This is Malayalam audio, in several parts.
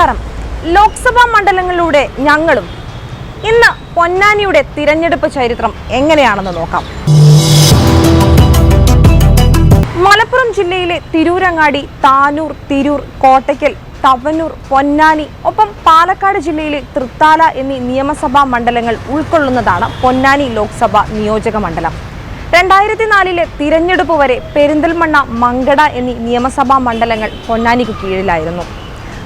നമസ്കാരം. ലോക്സഭാ മണ്ഡലങ്ങളിലൂടെ ഞങ്ങളും ഇന്ന് പൊന്നാനിയുടെ തിരഞ്ഞെടുപ്പ് ചരിത്രം എങ്ങനെയാണെന്ന് നോക്കാം. മലപ്പുറം ജില്ലയിലെ തിരൂരങ്ങാടി, താനൂർ, തിരൂർ, കോട്ടയ്ക്കൽ, തവനൂർ, പൊന്നാനി ഒപ്പം പാലക്കാട് ജില്ലയിലെ തൃത്താല എന്നീ നിയമസഭാ മണ്ഡലങ്ങൾ ഉൾക്കൊള്ളുന്നതാണ് പൊന്നാനി ലോക്സഭാ നിയോജക മണ്ഡലം. 2004 തിരഞ്ഞെടുപ്പ് വരെ പെരിന്തൽമണ്ണ, മങ്കട എന്നീ നിയമസഭാ മണ്ഡലങ്ങൾ പൊന്നാനിക്ക് കീഴിലായിരുന്നു.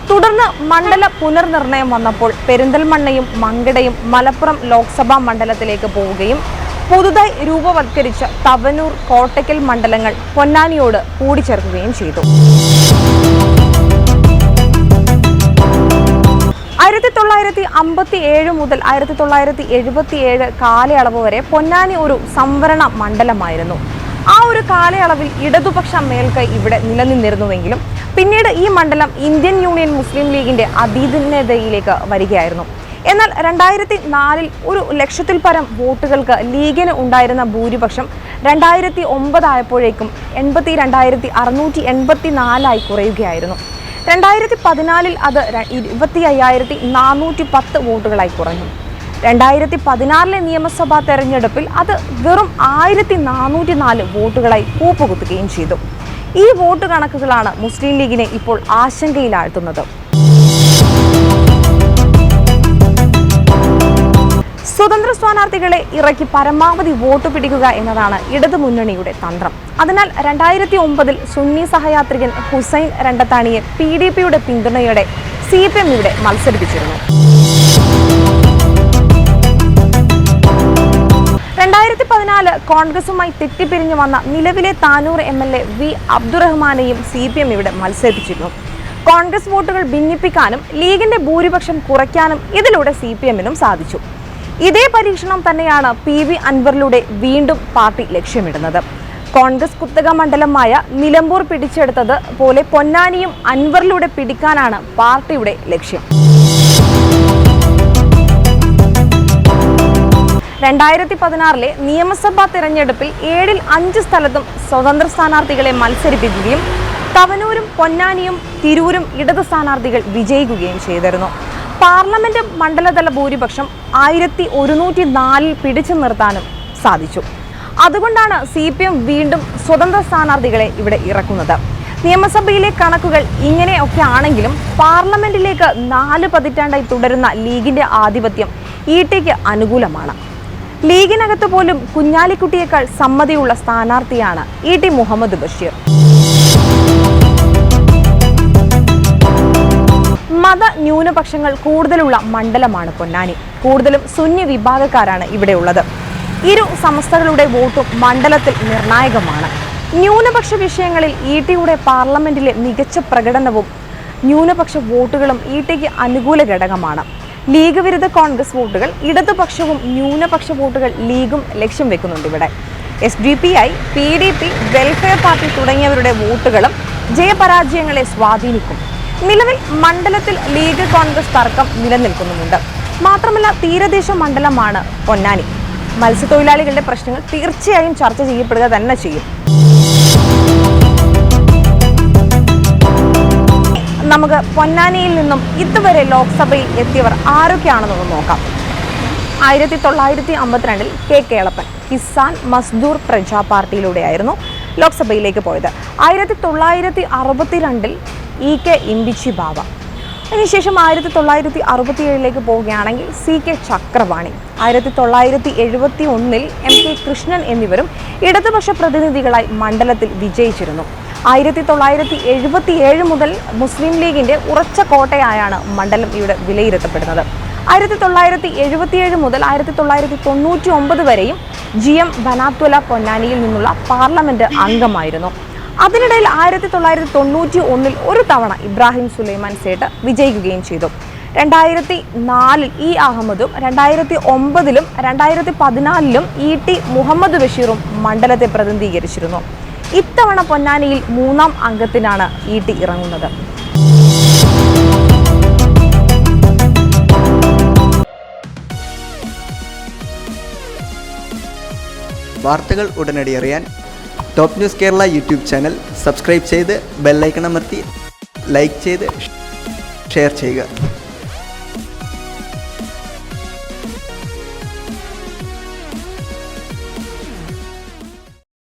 തുടർന്ന് മണ്ഡല പുനർനിർണയം വന്നപ്പോൾ പെരിന്തൽമണ്ണയും മങ്കടയും മലപ്പുറം ലോക്സഭാ മണ്ഡലത്തിലേക്ക് പോവുകയും പുതുതായി രൂപവത്കരിച്ച തവനൂർ, കോട്ടയ്ക്കൽ മണ്ഡലങ്ങൾ പൊന്നാനിയോട് കൂടിച്ചേർക്കുകയും ചെയ്തു. 1957 മുതൽ 1977 കാലയളവ് വരെ പൊന്നാനി ഒരു സംവരണ മണ്ഡലമായിരുന്നു. ആ ഒരു കാലയളവിൽ ഇടതുപക്ഷ മേൽക്കൈ ഇവിടെ നിലനിന്നിരുന്നുവെങ്കിലും പിന്നീട് ഈ മണ്ഡലം ഇന്ത്യൻ യൂണിയൻ മുസ്ലിം ലീഗിന്റെ അധീനതയിലേക്ക് വരികയായിരുന്നു. എന്നാൽ 2004 1 ലക്ഷത്തിൽ പരം വോട്ടുകൾക്ക് ലീഗിന് ഉണ്ടായിരുന്ന ഭൂരിപക്ഷം 2009 ആയപ്പോഴേക്കും 82,684 കുറയുകയായിരുന്നു. 2014 അത് 25,410 വോട്ടുകളായി കുറഞ്ഞു. 2016 നിയമസഭാ തെരഞ്ഞെടുപ്പിൽ അത് വെറും 1,404 വോട്ടുകളായി കൂപ്പുകുത്തുകയും ചെയ്തു. ഈ വോട്ട് കണക്കുകളാണ് മുസ്ലിം ലീഗിനെ ഇപ്പോൾ ആശങ്കയിലാഴ്ത്തുന്നത്. സ്വതന്ത്ര സ്ഥാനാർത്ഥികളെ ഇറക്കി പരമാവധി വോട്ട് പിടിക്കുക എന്നതാണ് ഇടതുമുന്നണിയുടെ തന്ത്രം. അതിനാൽ 2009 സുന്നി സഹയാത്രികൻ ഹുസൈൻ രണ്ടത്താണിയെ PDPയുടെ പിന്തുണയോടെ CPM ഇവിടെ മത്സരിപ്പിച്ചിരുന്നു. 2014 കോൺഗ്രസുമായി തെറ്റിപ്പിരിഞ്ഞു വന്ന നിലവിലെ താനൂർ MLA V അബ്ദുറഹ്മാനെയും CPM ഇവിടെ മത്സരിപ്പിച്ചിരുന്നു. കോൺഗ്രസ് വോട്ടുകൾ ഭിന്നിപ്പിക്കാനും ലീഗിന്റെ ഭൂരിപക്ഷം കുറയ്ക്കാനും ഇതിലൂടെ CPMനും സാധിച്ചു. ഇതേ പരീക്ഷണം തന്നെയാണ് PV അൻവറിലൂടെ വീണ്ടും പാർട്ടി ലക്ഷ്യമിടുന്നത്. കോൺഗ്രസ് കുത്തക മണ്ഡലമായ നിലമ്പൂർ പിടിച്ചെടുത്തത് പോലെ പൊന്നാനിയും അൻവറിലൂടെ പിടിക്കാനാണ് പാർട്ടിയുടെ ലക്ഷ്യം. 2016 നിയമസഭാ തെരഞ്ഞെടുപ്പിൽ 7-ൽ 5 സ്ഥലത്തും സ്വതന്ത്ര സ്ഥാനാർത്ഥികളെ മത്സരിപ്പിക്കുകയും തവനൂരും പൊന്നാനിയും തിരൂരും ഇടത് സ്ഥാനാർത്ഥികൾ വിജയിക്കുകയും ചെയ്തിരുന്നു. പാർലമെന്റ് മണ്ഡലതല ഭൂരിപക്ഷം 1104 പിടിച്ചു നിർത്താനും സാധിച്ചു. അതുകൊണ്ടാണ് CPM വീണ്ടും സ്വതന്ത്ര സ്ഥാനാർത്ഥികളെ ഇവിടെ ഇറക്കുന്നത്. നിയമസഭയിലെ കണക്കുകൾ ഇങ്ങനെയൊക്കെ ആണെങ്കിലും പാർലമെന്റിലേക്ക് 4 പതിറ്റാണ്ടായി തുടരുന്ന ലീഗിന്റെ ആധിപത്യം ETക്ക് അനുകൂലമാണ്. ലീഗിനകത്ത് പോലും കുഞ്ഞാലിക്കുട്ടിയേക്കാൾ സമ്മതിയുള്ള സ്ഥാനാർത്ഥിയാണ് ET മുഹമ്മദ് ബഷീർ. മത ന്യൂനപക്ഷങ്ങൾ കൂടുതലുള്ള മണ്ഡലമാണ് പൊന്നാനി. കൂടുതലും സുന്നി വിഭാഗക്കാരാണ് ഇവിടെ ഉള്ളത്. ഇരു സംസ്ഥകളുടെ വോട്ടും മണ്ഡലത്തിൽ നിർണായകമാണ്. ന്യൂനപക്ഷ വിഷയങ്ങളിൽ ETയുടെ പാർലമെന്റിലെ മികച്ച പ്രകടനവും ന്യൂനപക്ഷ വോട്ടുകളും ETക്ക് അനുകൂല ഘടകമാണ്. ലീഗ് വിരുദ്ധ കോൺഗ്രസ് വോട്ടുകൾ ഇടതുപക്ഷവും ന്യൂനപക്ഷ വോട്ടുകൾ ലീഗും ലക്ഷ്യം വെക്കുന്നുണ്ട്. ഇവിടെ SDPI, PDP, വെൽഫെയർ പാർട്ടി തുടങ്ങിയവരുടെ വോട്ടുകളും ജയപരാജയങ്ങളെ സ്വാധീനിക്കും. നിലവിൽ മണ്ഡലത്തിൽ ലീഗ് കോൺഗ്രസ് തർക്കം നിലനിൽക്കുന്നുമുണ്ട്. മാത്രമല്ല തീരദേശ മണ്ഡലമാണ് പൊന്നാനി. മത്സ്യത്തൊഴിലാളികളുടെ പ്രശ്നങ്ങൾ തീർച്ചയായും ചർച്ച ചെയ്യപ്പെടുക തന്നെ ചെയ്യും. നമുക്ക് പൊന്നാനിയിൽ നിന്നും ഇതുവരെ ലോക്സഭയിൽ എത്തിയവർ ആരൊക്കെയാണെന്നൊന്ന് നോക്കാം. 1952 K കേളപ്പൻ കിസാൻ മസ്ദൂർ പ്രജാ പാർട്ടിയിലൂടെയായിരുന്നു ലോക്സഭയിലേക്ക് പോയത്. 1962 EK ഇമ്പിച്ചി ബാവ. അതിനുശേഷം 1967 പോവുകയാണെങ്കിൽ CK ചക്രവാണി. 1971 MK കൃഷ്ണൻ എന്നിവരും ഇടതുപക്ഷ പ്രതിനിധികളായി മണ്ഡലത്തിൽ വിജയിച്ചിരുന്നു. 1977 മുതൽ മുസ്ലിം ലീഗിന്റെ ഉറച്ച കോട്ടയായാണ് മണ്ഡലം ഇവിടെ വിലയിരുത്തപ്പെടുന്നത്. 1977 മുതൽ 1999 വരെയും GM ബനാത്വല പൊന്നാനിയിൽ നിന്നുള്ള പാർലമെന്റ് അംഗമായിരുന്നു. അതിനിടയിൽ 1991 ഒരു തവണ ഇബ്രാഹിം സുലൈമാൻ സേട്ട് വിജയിക്കുകയും ചെയ്തു. 2004 E അഹമ്മദും 2009 2014 ET മുഹമ്മദ് ബഷീറും മണ്ഡലത്തെ പ്രതിനിധീകരിച്ചിരുന്നു. ഇത്തവണ പൊന്നാനിയിൽ 3ാം അംഗത്തിനാണ് ET ഇറങ്ങുന്നത്. വാർത്തകൾ ഉടനടി അറിയാൻ top news Kerala YouTube channel subscribe ചെയ്ത് ബെൽ ഐക്കൺ അമർത്തി ലൈക്ക് ചെയ്ത് ഷെയർ ചെയ്യുക.